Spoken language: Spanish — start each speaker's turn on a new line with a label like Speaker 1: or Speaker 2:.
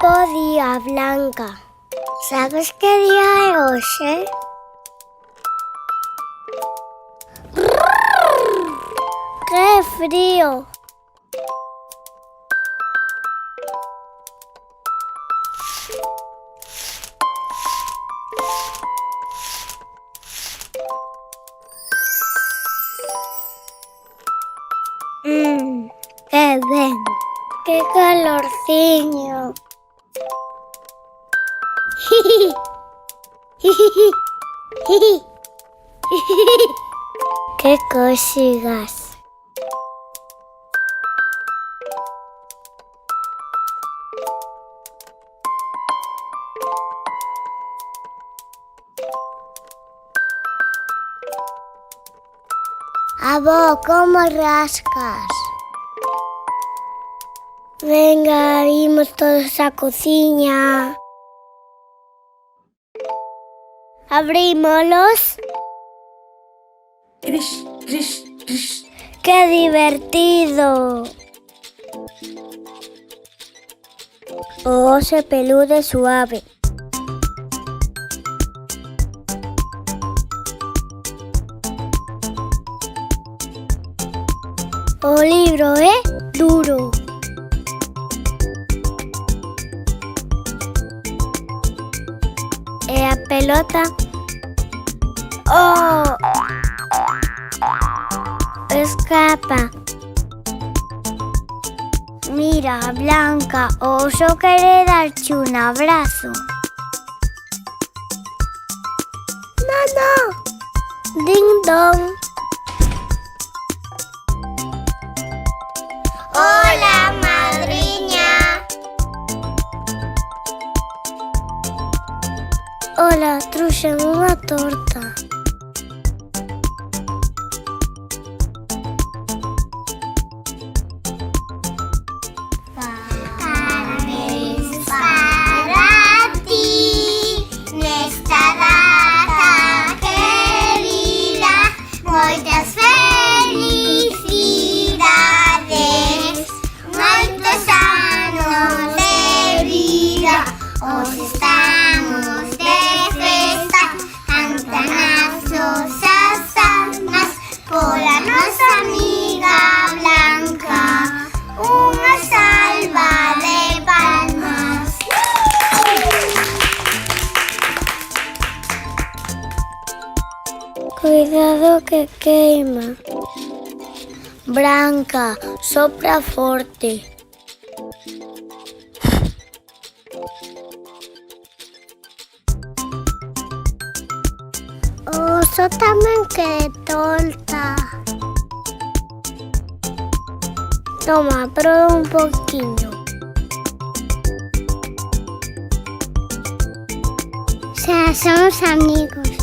Speaker 1: Bo día, Blanca. Sabes que día é hoxe? ¡Qué frío! ¡Qué ben! ¡Qué calorciño! ¡Qué cosigas! Avó, como rascas? Venga, imos todos á cociña. Abrímolos.
Speaker 2: Crish, crish, crish.
Speaker 1: ¡Qué divertido! O oso peludo e suave. O libro é duro. E a pelota... Oh! Escapa. Mira, Blanca, o oso quere darche un abrazo. No. Ding dong. Hola, madriña. Hola, trouxen unha torta. Parabéns para ti nesta data querida, moitas felicidades, moitos anos de vida. Hoxe estamos de festa, cantan as nosas almas pola nosa amiga Blanca. Unha salva de palmas. Cuidado que queima. Branca, sopra forte. O oso tamén quere torta. Toma, prueba un poquinho. O sea, somos amigos.